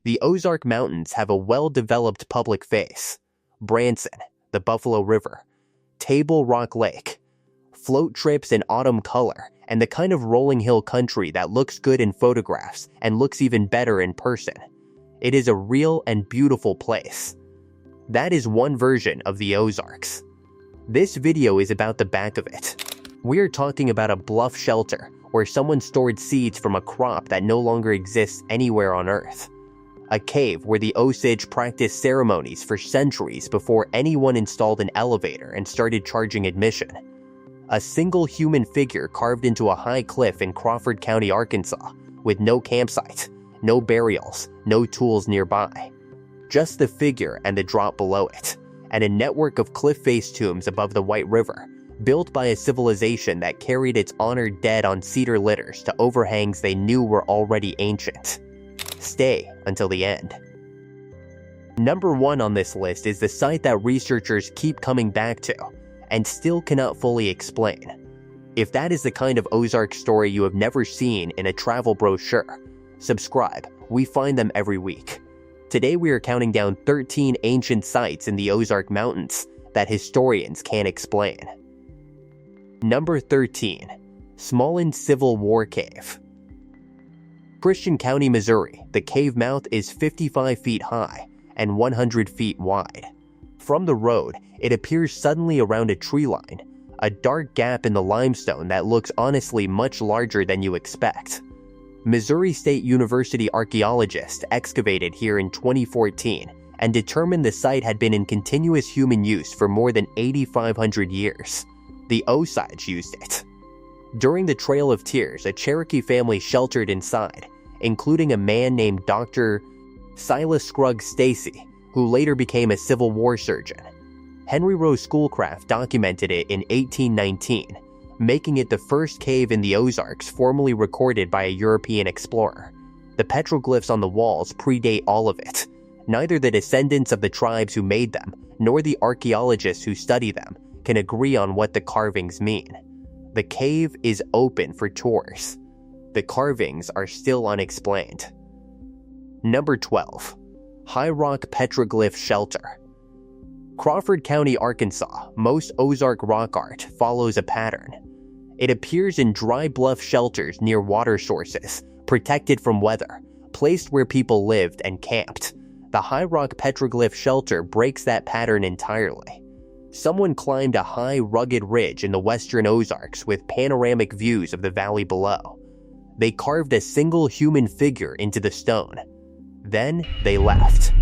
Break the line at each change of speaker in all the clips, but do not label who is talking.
The Ozark Mountains have a well-developed public face. Branson, the Buffalo River, Table Rock Lake, float trips in autumn color, and the kind of rolling hill country that looks good in photographs and looks even better in person. It is a real and beautiful place. That is one version of the Ozarks. This video is about the back of it. We are talking about a bluff shelter where someone stored seeds from a crop that no longer exists anywhere on Earth. A cave where the Osage practiced ceremonies for centuries before anyone installed an elevator and started charging admission. A single human figure carved into a high cliff in Crawford County, Arkansas, with no campsite, no burials, no tools nearby. Just the figure and the drop below it, and a network of cliff-face tombs above the White River, built by a civilization that carried its honored dead on cedar litters to overhangs they knew were already ancient. Stay until the end. Number 1 on this list is the site that researchers keep coming back to, and still cannot fully explain. If that is the kind of Ozark story you have never seen in a travel brochure, subscribe, we find them every week. Today we are counting down 13 ancient sites in the Ozark Mountains that historians can't explain. Number 13. Smallin Civil War Cave. Christian County, Missouri, the cave mouth is 55 feet high and 100 feet wide. From the road, it appears suddenly around a tree line, a dark gap in the limestone that looks honestly much larger than you expect. Missouri State University archaeologists excavated here in 2014 and determined the site had been in continuous human use for more than 8,500 years. The Osage used it. During the Trail of Tears, a Cherokee family sheltered inside, including a man named Dr. Silas Scruggs Stacy, who later became a Civil War surgeon. Henry Rowe Schoolcraft documented it in 1819, making it the first cave in the Ozarks formally recorded by a European explorer. The petroglyphs on the walls predate all of it. Neither the descendants of the tribes who made them, nor the archaeologists who study them, can agree on what the carvings mean. The cave is open for tours. The carvings are still unexplained. Number 12. High Rock Petroglyph Shelter. Crawford County, Arkansas, most Ozark rock art follows a pattern. It appears in dry bluff shelters near water sources, protected from weather, placed where people lived and camped. The High Rock Petroglyph Shelter breaks that pattern entirely. Someone climbed a high, rugged ridge in the western Ozarks with panoramic views of the valley below. They carved a single human figure into the stone. Then they left.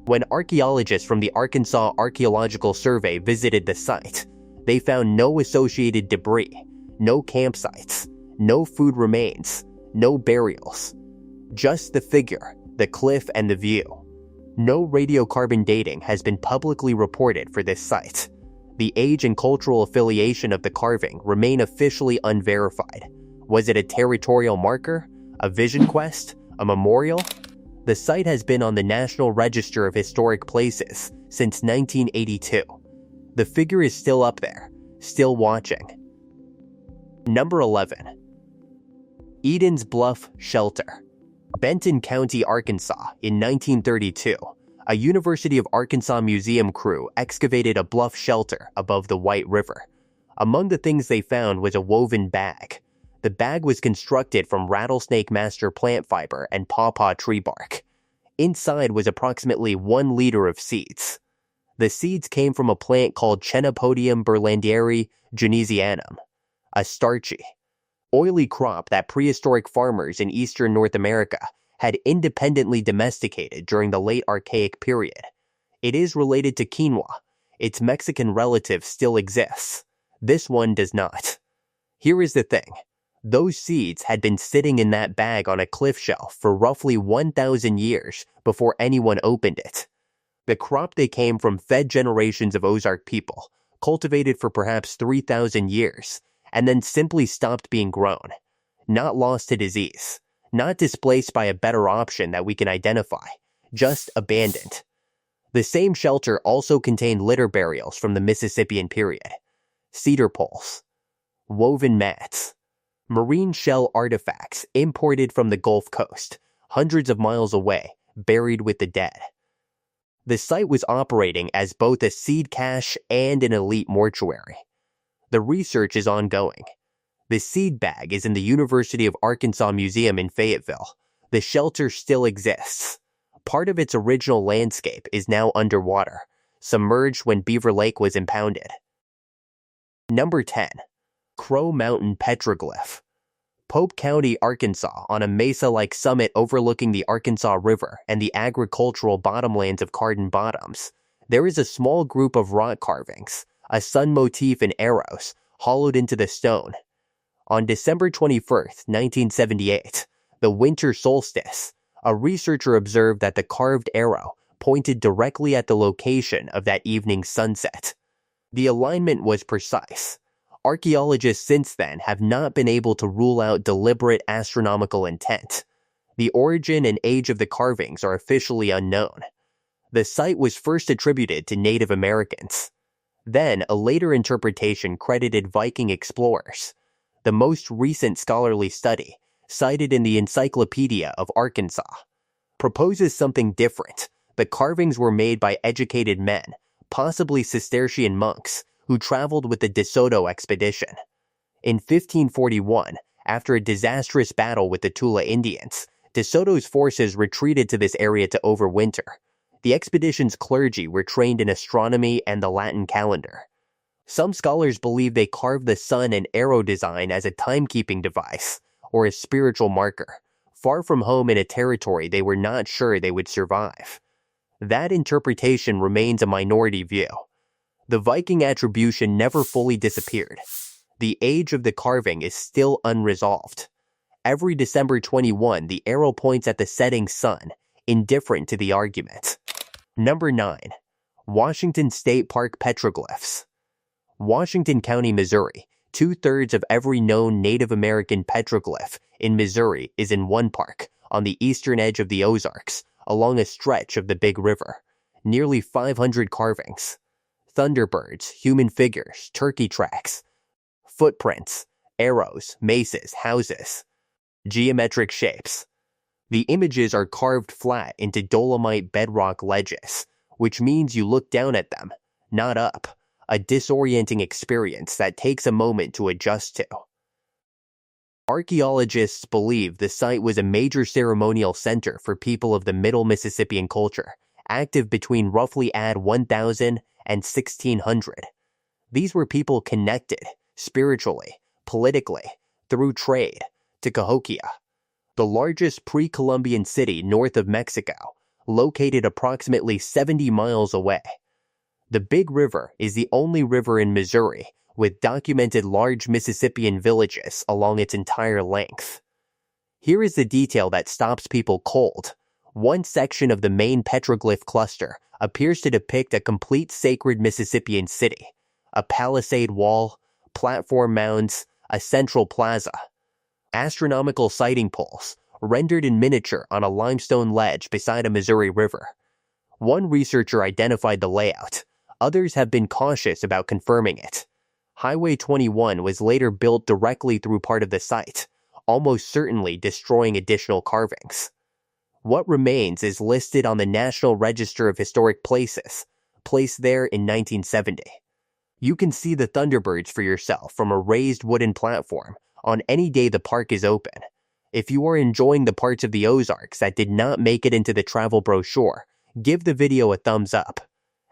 When archaeologists from the Arkansas Archaeological Survey visited the site, they found no associated debris, no campsites, no food remains, no burials. Just the figure, the cliff, and the view. No radiocarbon dating has been publicly reported for this site. The age and cultural affiliation of the carving remain officially unverified. Was it a territorial marker? A vision quest? A memorial? The site has been on the National Register of Historic Places since 1982. The figure is still up there, still watching. Number 11. Eden's Bluff Shelter. Benton County, Arkansas, in 1932, a University of Arkansas museum crew excavated a bluff shelter above the White River. Among the things they found was a woven bag. The bag was constructed from rattlesnake master plant fiber and pawpaw tree bark. Inside was approximately 1 liter of seeds. The seeds came from a plant called Chenopodium berlandieri junesianum, a starchy, oily crop that prehistoric farmers in eastern North America had independently domesticated during the late Archaic period. It is related to quinoa. Its Mexican relative still exists. This one does not. Here is the thing. Those seeds had been sitting in that bag on a cliff shelf for roughly 1,000 years before anyone opened it. The crop they came from fed generations of Ozark people, cultivated for perhaps 3,000 years, and then simply stopped being grown. Not lost to disease. Not displaced by a better option that we can identify. Just abandoned. The same shelter also contained litter burials from the Mississippian period. Cedar poles. Woven mats. Marine shell artifacts imported from the Gulf Coast. hundreds of miles away, buried with the dead. The site was operating as both a seed cache and an elite mortuary. The research is ongoing. The seed bag is in the University of Arkansas Museum in Fayetteville. The shelter still exists. Part of its original landscape is now underwater, submerged when Beaver Lake was impounded. Number 10. Crow Mountain Petroglyph. Pope County, Arkansas, on a mesa-like summit overlooking the Arkansas River and the agricultural bottomlands of Carden Bottoms, there is a small group of rock carvings, a sun motif and arrows, hollowed into the stone. On December 21, 1978, the winter solstice, a researcher observed that the carved arrow pointed directly at the location of that evening's sunset. The alignment was precise. Archaeologists since then have not been able to rule out deliberate astronomical intent. The origin and age of the carvings are officially unknown. The site was first attributed to Native Americans. Then, a later interpretation credited Viking explorers. The most recent scholarly study, cited in the Encyclopedia of Arkansas, proposes something different. The carvings were made by educated men, possibly Cistercian monks, who traveled with the De Soto expedition. In 1541, after a disastrous battle with the Tula Indians, De Soto's forces retreated to this area to overwinter. The expedition's clergy were trained in astronomy and the Latin calendar. Some scholars believe they carved the sun and arrow design as a timekeeping device, or a spiritual marker, far from home in a territory they were not sure they would survive. That interpretation remains a minority view. The Viking attribution never fully disappeared. The age of the carving is still unresolved. Every December 21, the arrow points at the setting sun, indifferent to the argument. Number 9. Washington State Park Petroglyphs. Washington County, Missouri. 2/3 of every known Native American petroglyph in Missouri is in one park, on the eastern edge of the Ozarks, along a stretch of the Big River. Nearly 500 carvings. Thunderbirds, human figures, turkey tracks, footprints, arrows, maces, houses. Geometric shapes. The images are carved flat into dolomite bedrock ledges, which means you look down at them, not up. A disorienting experience that takes a moment to adjust to. Archaeologists believe the site was a major ceremonial center for people of the Middle Mississippian culture, active between roughly AD 1000 and 1600. These were people connected, spiritually, politically, through trade, to Cahokia, the largest pre-Columbian city north of Mexico, located approximately 70 miles away. The Big River is the only river in Missouri with documented large Mississippian villages along its entire length. Here is the detail that stops people cold. One section of the main petroglyph cluster appears to depict a complete sacred Mississippian city, a palisade wall, platform mounds, a central plaza, astronomical sighting poles, rendered in miniature on a limestone ledge beside a Missouri River. One researcher identified the layout. Others have been cautious about confirming it. Highway 21 was later built directly through part of the site, almost certainly destroying additional carvings. What remains is listed on the National Register of Historic Places, placed there in 1970. You can see the Thunderbirds for yourself from a raised wooden platform on any day the park is open. If you are enjoying the parts of the Ozarks that did not make it into the travel brochure, give the video a thumbs up.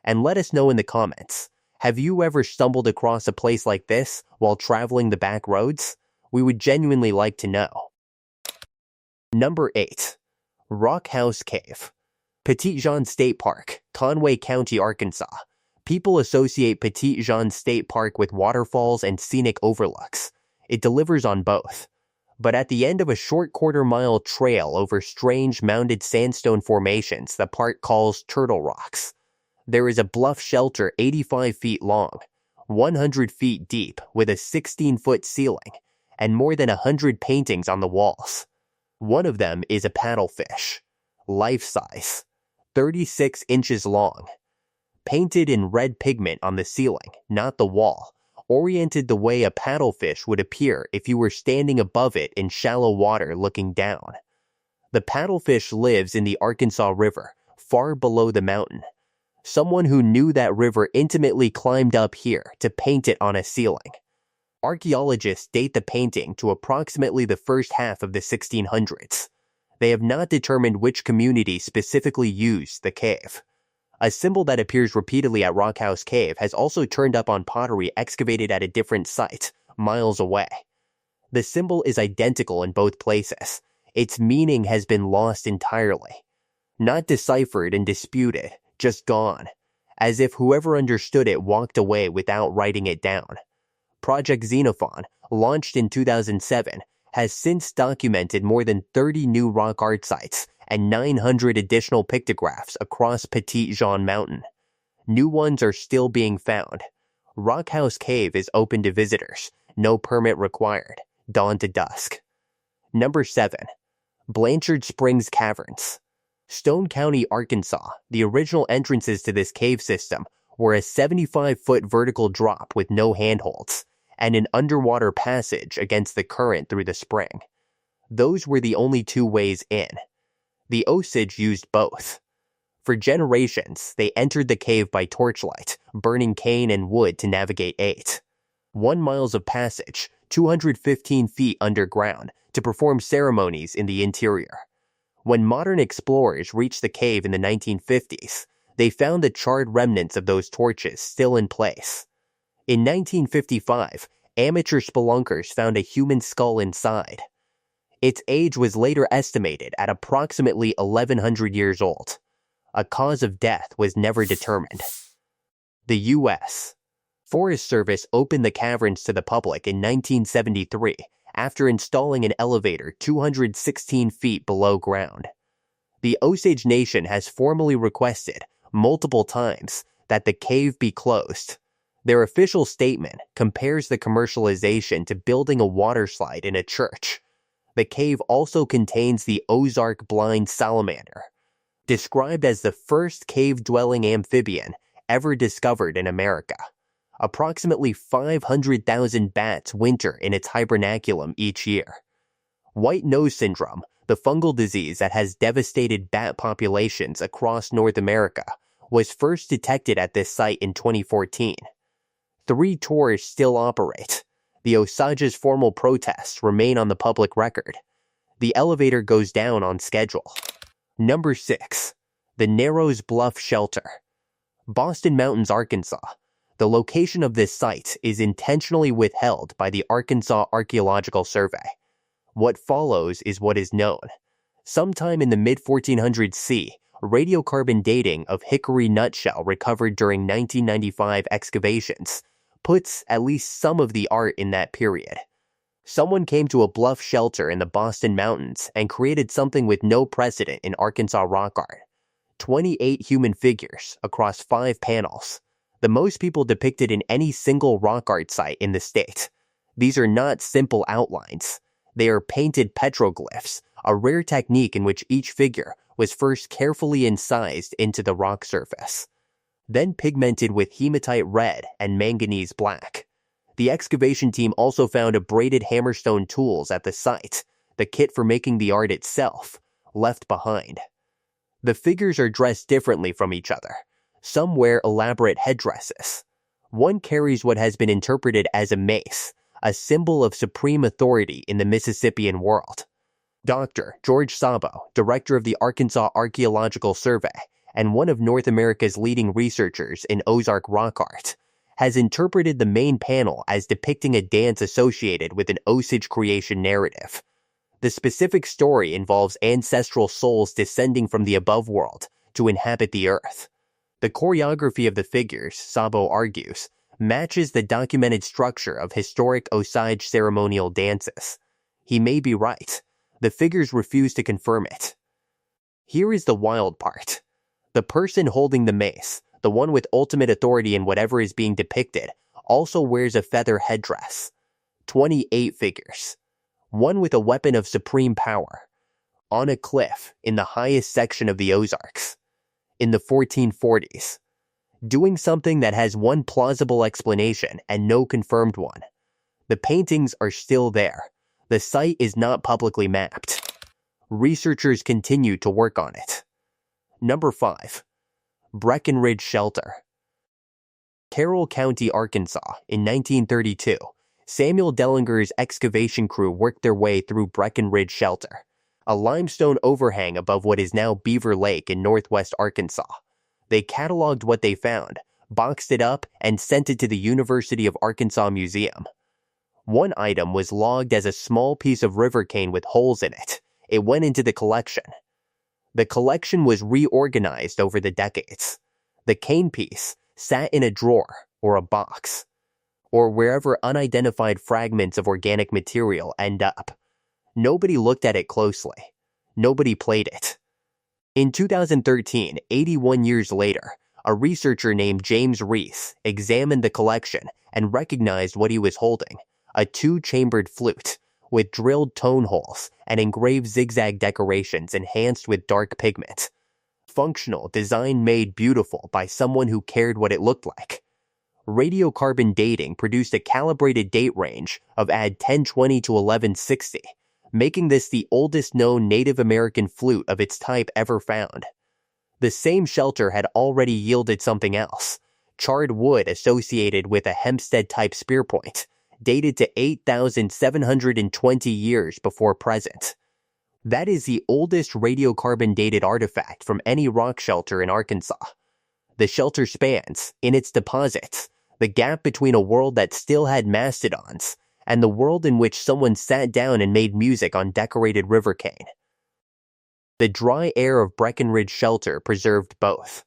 And let us know in the comments, have you ever stumbled across a place like this while traveling the back roads? We would genuinely like to know. Number 8. Rock House Cave. Petit Jean State Park, Conway County, Arkansas. People associate Petit Jean State Park with waterfalls and scenic overlooks. It delivers on both. But at the end of a short quarter-mile trail over strange mounded sandstone formations the park calls Turtle Rocks, there is a bluff shelter 85 feet long, 100 feet deep with a 16-foot ceiling, and more than 100 paintings on the walls. One of them is a paddlefish, life-size, 36 inches long, painted in red pigment on the ceiling, not the wall, oriented the way a paddlefish would appear if you were standing above it in shallow water looking down. The paddlefish lives in the Arkansas River, far below the mountain. Someone who knew that river intimately climbed up here to paint it on a ceiling. Archaeologists date the painting to approximately the first half of the 1600s. They have not determined which community specifically used the cave. A symbol that appears repeatedly at Rockhouse Cave has also turned up on pottery excavated at a different site, miles away. The symbol is identical in both places. Its meaning has been lost entirely. Not deciphered and disputed, just gone, as if whoever understood it walked away without writing it down. Project Xenophon, launched in 2007, has since documented more than 30 new rock art sites and 900 additional pictographs across Petit Jean Mountain. New ones are still being found. Rockhouse Cave is open to visitors, no permit required, dawn to dusk. Number 7. Blanchard Springs Caverns. Stone County, Arkansas, the original entrances to this cave system were a 75-foot vertical drop with no handholds, and an underwater passage against the current through the spring. Those were the only two ways in. The Osage used both. For generations, they entered the cave by torchlight, burning cane and wood to navigate 1 mile of passage, 215 feet underground, to perform ceremonies in the interior. When modern explorers reached the cave in the 1950s, they found the charred remnants of those torches still in place. In 1955, amateur spelunkers found a human skull inside. Its age was later estimated at approximately 1,100 years old. A cause of death was never determined. The U.S. Forest Service opened the caverns to the public in 1973 after installing an elevator 216 feet below ground. The Osage Nation has formally requested, multiple times, that the cave be closed. Their official statement compares the commercialization to building a waterslide in a church. The cave also contains the Ozark blind salamander, described as the first cave-dwelling amphibian ever discovered in America. Approximately 500,000 bats winter in its hibernaculum each year. White nose syndrome, the fungal disease that has devastated bat populations across North America, was first detected at this site in 2014. 3 tours still operate. The Osage's formal protests remain on the public record. The elevator goes down on schedule. Number 6. The Nero's Bluff Shelter. Boston Mountains, Arkansas. The location of this site is intentionally withheld by the Arkansas Archaeological Survey. What follows is what is known. Sometime in the mid-1400s CE, radiocarbon dating of hickory nutshell recovered during 1995 excavations puts at least some of the art in that period. Someone came to a bluff shelter in the Boston Mountains and created something with no precedent in Arkansas rock art. 28 human figures across 5 panels. The most people depicted in any single rock art site in the state. These are not simple outlines. They are painted petroglyphs, a rare technique in which each figure was first carefully incised into the rock surface, then pigmented with hematite red and manganese black. The excavation team also found abraded hammerstone tools at the site, the kit for making the art itself, left behind. The figures are dressed differently from each other. Some wear elaborate headdresses. One carries what has been interpreted as a mace, a symbol of supreme authority in the Mississippian world. Dr. George Sabo, director of the Arkansas Archaeological Survey and one of North America's leading researchers in Ozark rock art, has interpreted the main panel as depicting a dance associated with an Osage creation narrative. The specific story involves ancestral souls descending from the above world to inhabit the earth. The choreography of the figures, Sabo argues, matches the documented structure of historic Osage ceremonial dances. He may be right. The figures refuse to confirm it. Here is the wild part. The person holding the mace, the one with ultimate authority in whatever is being depicted, also wears a feather headdress. 28 figures. One with a weapon of supreme power. On a cliff in the highest section of the Ozarks. In the 1440s. Doing something that has one plausible explanation and no confirmed one. The paintings are still there. The site is not publicly mapped. Researchers continued to work on it. Number 5. Breckenridge Shelter. Carroll County, Arkansas, in 1932, Samuel Dellinger's excavation crew worked their way through Breckenridge Shelter, a limestone overhang above what is now Beaver Lake in northwest Arkansas. They cataloged what they found, boxed it up, and sent it to the University of Arkansas Museum. One item was logged as a small piece of river cane with holes in it. It went into the collection. The collection was reorganized over the decades. The cane piece sat in a drawer or a box, or wherever unidentified fragments of organic material end up. Nobody looked at it closely. Nobody played it. In 2013, 81 years later, a researcher named James Reese examined the collection and recognized what he was holding: a 2-chambered flute with drilled tone holes and engraved zigzag decorations enhanced with dark pigment. Functional, design made beautiful by someone who cared what it looked like. Radiocarbon dating produced a calibrated date range of AD 1020 to 1160, making this the oldest known Native American flute of its type ever found. The same shelter had already yielded something else: charred wood associated with a Hempstead-type spear point, dated to 8,720 years before present. That is the oldest radiocarbon-dated artifact from any rock shelter in Arkansas. The shelter spans, in its deposits, the gap between a world that still had mastodons and the world in which someone sat down and made music on decorated river cane. The dry air of Breckenridge Shelter preserved both.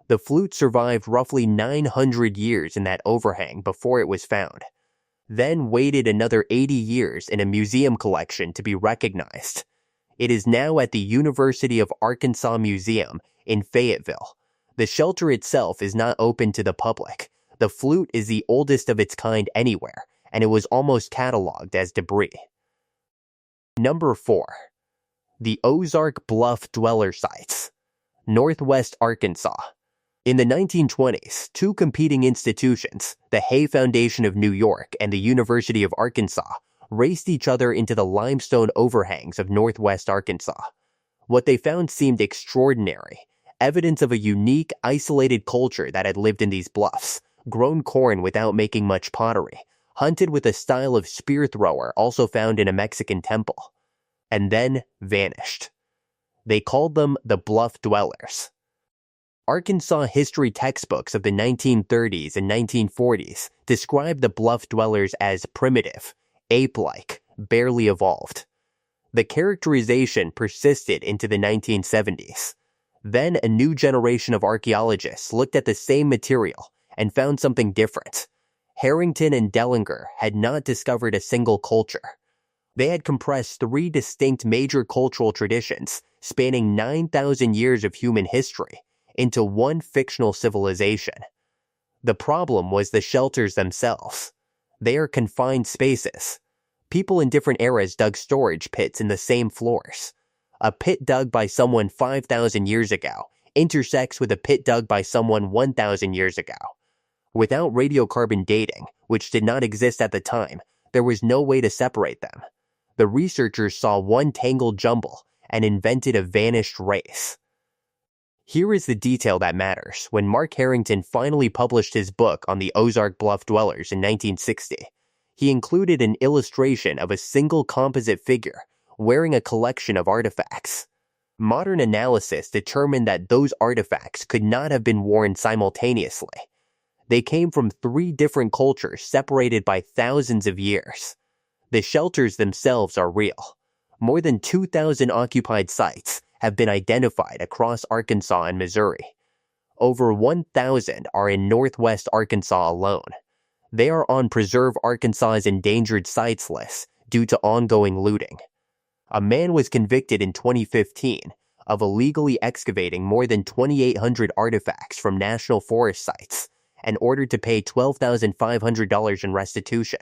The flute survived roughly 900 years in that overhang before it was found, then waited another 80 years in a museum collection to be recognized. It is now at the University of Arkansas Museum in Fayetteville. The shelter itself is not open to the public. The flute is the oldest of its kind anywhere, and it was almost cataloged as debris. Number 4. The Ozark Bluff Dweller Sites, Northwest Arkansas. In the 1920s, 2 competing institutions, the Hay Foundation of New York and the University of Arkansas, raced each other into the limestone overhangs of northwest Arkansas. What they found seemed extraordinary: evidence of a unique, isolated culture that had lived in these bluffs, grown corn without making much pottery, hunted with a style of spear thrower also found in a Mexican temple, and then vanished. They called them the Bluff Dwellers. Arkansas history textbooks of the 1930s and 1940s described the Bluff Dwellers as primitive, ape-like, barely evolved. The characterization persisted into the 1970s. Then a new generation of archaeologists looked at the same material and found something different. Harrington and Dellinger had not discovered a single culture. They had compressed 3 distinct major cultural traditions spanning 9,000 years of human history into one fictional civilization. The problem was the shelters themselves. They are confined spaces. People in different eras dug storage pits in the same floors. A pit dug by someone 5,000 years ago intersects with a pit dug by someone 1,000 years ago. Without radiocarbon dating, which did not exist at the time, there was no way to separate them. The researchers saw one tangled jumble and invented a vanished race. Here is the detail that matters. When Mark Harrington finally published his book on the Ozark Bluff Dwellers in 1960, he included an illustration of a single composite figure wearing a collection of artifacts. Modern analysis determined that those artifacts could not have been worn simultaneously. They came from 3 different cultures separated by thousands of years. The shelters themselves are real. More than 2,000 occupied sites have been identified across Arkansas and Missouri. Over 1,000 are in northwest Arkansas alone. They are on Preserve Arkansas's endangered sites list due to ongoing looting. A man was convicted in 2015 of illegally excavating more than 2,800 artifacts from national forest sites and ordered to pay $12,500 in restitution.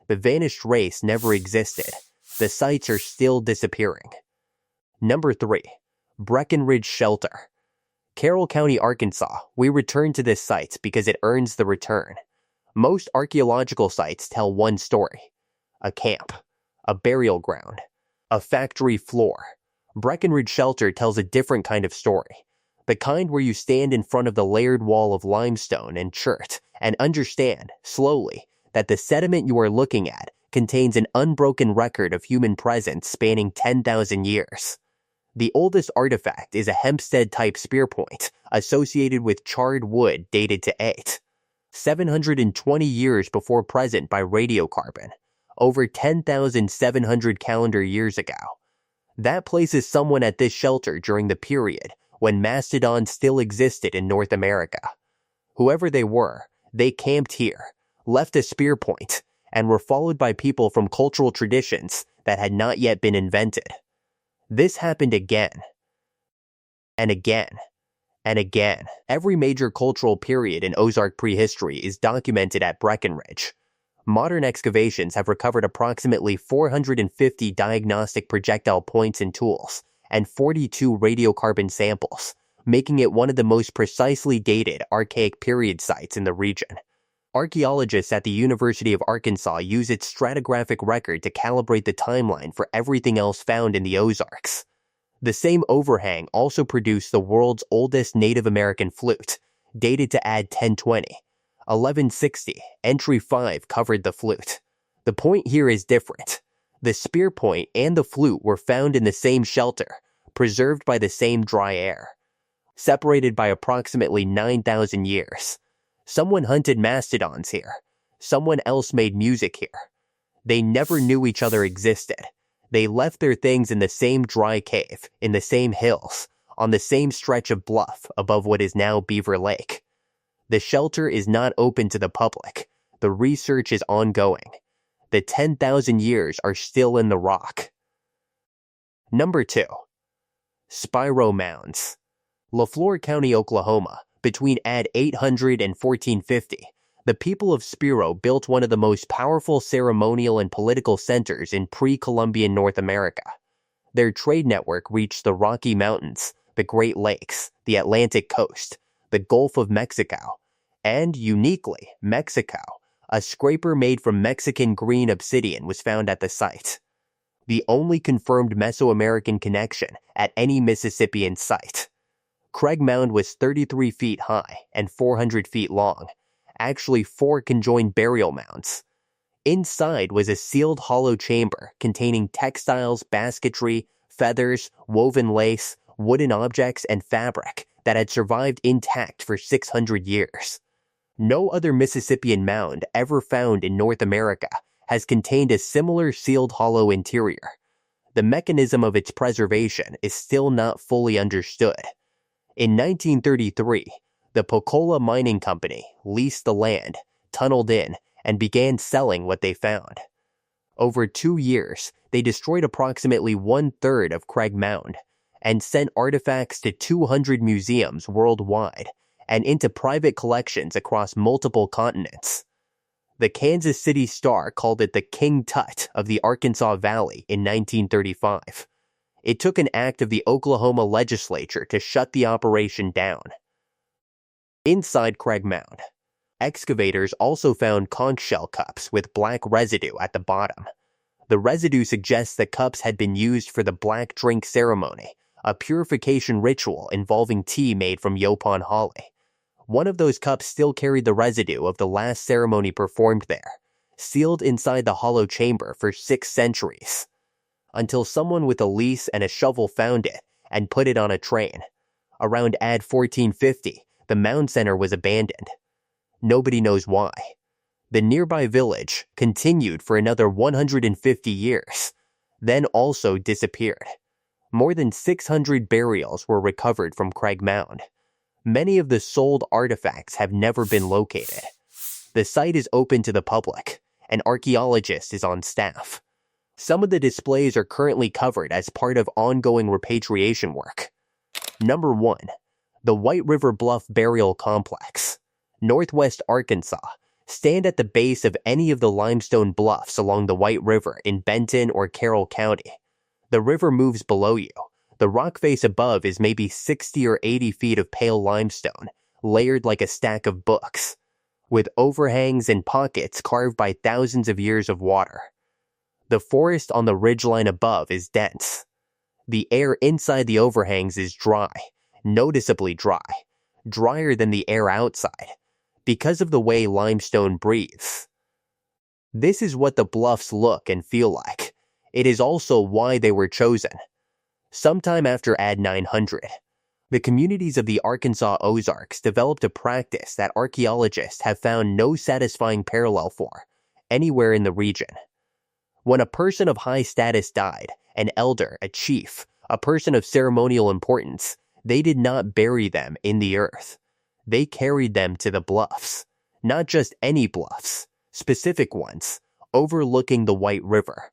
The vanished race never existed. The sites are still disappearing. Number 3. Breckenridge Shelter. Carroll County, Arkansas. We return to this site because it earns the return. Most archaeological sites tell one story: a camp, a burial ground, a factory floor. Breckenridge Shelter tells a different kind of story. The kind where you stand in front of the layered wall of limestone and chert and understand, slowly, that the sediment you are looking at contains an unbroken record of human presence spanning 10,000 years. The oldest artifact is a Hempstead-type spear point associated with charred wood dated to 720 years before present by radiocarbon, over 10,700 calendar years ago. That places someone at this shelter during the period when mastodons still existed in North America. Whoever they were, they camped here, left a spear point, and were followed by people from cultural traditions that had not yet been invented. This happened again, and again, and again. Every major cultural period in Ozark prehistory is documented at Breckenridge. Modern excavations have recovered approximately 450 diagnostic projectile points and tools, and 42 radiocarbon samples, making it one of the most precisely dated archaic period sites in the region. Archaeologists at the University of Arkansas use its stratigraphic record to calibrate the timeline for everything else found in the Ozarks. The same overhang also produced the world's oldest Native American flute, dated to AD 1020. 1160, entry 5 covered the flute. The point here is different. The spear point and the flute were found in the same shelter, preserved by the same dry air. Separated by approximately 9,000 years. Someone hunted mastodons here. Someone else made music here. They never knew each other existed. They left their things in the same dry cave, in the same hills, on the same stretch of bluff above what is now Beaver Lake. The shelter is not open to the public. The research is ongoing. The 10,000 years are still in the rock. Number 2. Spiro Mounds. Lafleur County, Oklahoma, between AD 800 and 1450, the people of Spiro built one of the most powerful ceremonial and political centers in pre-Columbian North America. Their trade network reached the Rocky Mountains, the Great Lakes, the Atlantic coast, the Gulf of Mexico, and, uniquely, Mexico. A scraper made from Mexican green obsidian was found at the site. The only confirmed Mesoamerican connection at any Mississippian site. Craig Mound was 33 feet high and 400 feet long, actually 4 conjoined burial mounds. Inside was a sealed hollow chamber containing textiles, basketry, feathers, woven lace, wooden objects, and fabric that had survived intact for 600 years. No other Mississippian mound ever found in North America has contained a similar sealed hollow interior. The mechanism of its preservation is still not fully understood. In 1933, the Pocola Mining Company leased the land, tunneled in, and began selling what they found. Over 2 years, they destroyed approximately 1/3 of Craig Mound and sent artifacts to 200 museums worldwide and into private collections across multiple continents. The Kansas City Star called it the King Tut of the Arkansas Valley in 1935. It took an act of the Oklahoma legislature to shut the operation down. Inside Craig Mound, excavators also found conch shell cups with black residue at the bottom. The residue suggests that cups had been used for the black drink ceremony, a purification ritual involving tea made from yopon holly. One of those cups still carried the residue of the last ceremony performed there, sealed inside the hollow chamber for 6 centuries, until someone with a lease and a shovel found it and put it on a train. Around AD 1450, the mound center was abandoned. Nobody knows why. The nearby village continued for another 150 years, then also disappeared. More than 600 burials were recovered from Craig Mound. Many of the sold artifacts have never been located. The site is open to the public. An archaeologist is on staff. Some of the displays are currently covered as part of ongoing repatriation work. Number 1. The White River Bluff Burial Complex. Northwest Arkansas. Stand at the base of any of the limestone bluffs along the White River in Benton or Carroll County. The river moves below you. The rock face above is maybe 60 or 80 feet of pale limestone, layered like a stack of books, with overhangs and pockets carved by thousands of years of water. The forest on the ridgeline above is dense. The air inside the overhangs is dry, noticeably dry, drier than the air outside, because of the way limestone breathes. This is what the bluffs look and feel like. It is also why they were chosen. Sometime after AD 900, the communities of the Arkansas Ozarks developed a practice that archaeologists have found no satisfying parallel for anywhere in the region. When a person of high status died, an elder, a chief, a person of ceremonial importance, they did not bury them in the earth. They carried them to the bluffs. Not just any bluffs, specific ones, overlooking the White River.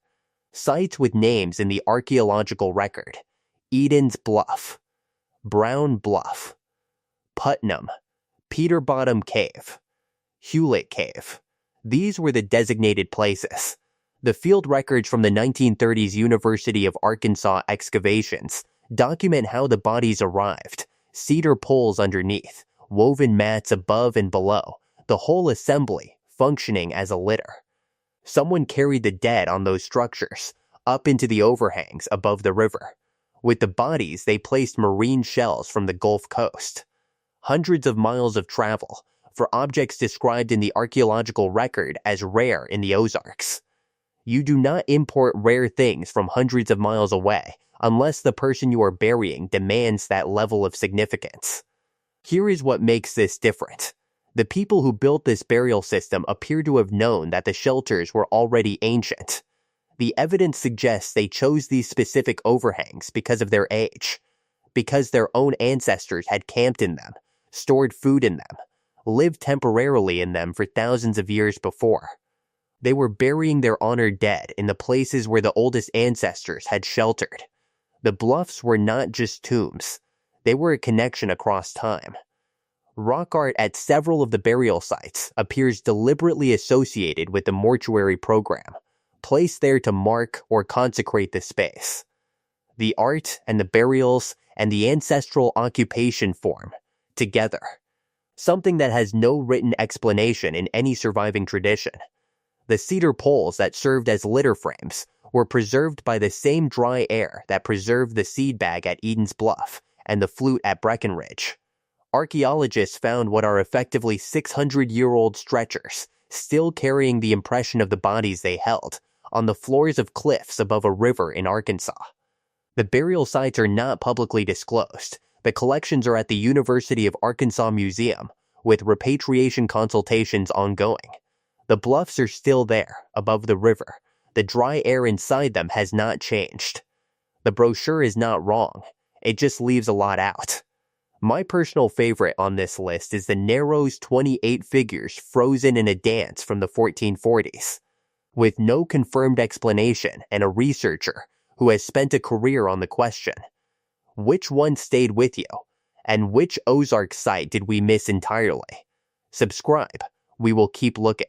Sites with names in the archaeological record: Eden's Bluff, Brown Bluff, Putnam, Peterbottom Cave, Hewlett Cave. These were the designated places. The field records from the 1930s University of Arkansas excavations document how the bodies arrived: cedar poles underneath, woven mats above and below, the whole assembly functioning as a litter. Someone carried the dead on those structures up into the overhangs above the river. With the bodies, they placed marine shells from the Gulf Coast. Hundreds of miles of travel for objects described in the archaeological record as rare in the Ozarks. You do not import rare things from hundreds of miles away unless the person you are burying demands that level of significance. Here is what makes this different. The people who built this burial system appear to have known that the shelters were already ancient. The evidence suggests they chose these specific overhangs because of their age, because their own ancestors had camped in them, stored food in them, lived temporarily in them for thousands of years before. They were burying their honored dead in the places where the oldest ancestors had sheltered. The bluffs were not just tombs. They were a connection across time. Rock art at several of the burial sites appears deliberately associated with the mortuary program, placed there to mark or consecrate the space. The art and the burials and the ancestral occupation form together, something that has no written explanation in any surviving tradition. The cedar poles that served as litter frames were preserved by the same dry air that preserved the seed bag at Eden's Bluff and the flute at Breckenridge. Archaeologists found what are effectively 600-year-old stretchers, still carrying the impression of the bodies they held, on the floors of cliffs above a river in Arkansas. The burial sites are not publicly disclosed. The collections are at the University of Arkansas Museum, with repatriation consultations ongoing. The bluffs are still there, above the river. The dry air inside them has not changed. The brochure is not wrong. It just leaves a lot out. My personal favorite on this list is the Nero's 28 figures frozen in a dance from the 1440s. With no confirmed explanation and a researcher who has spent a career on the question, which one stayed with you? And which Ozark site did we miss entirely? Subscribe. We will keep looking.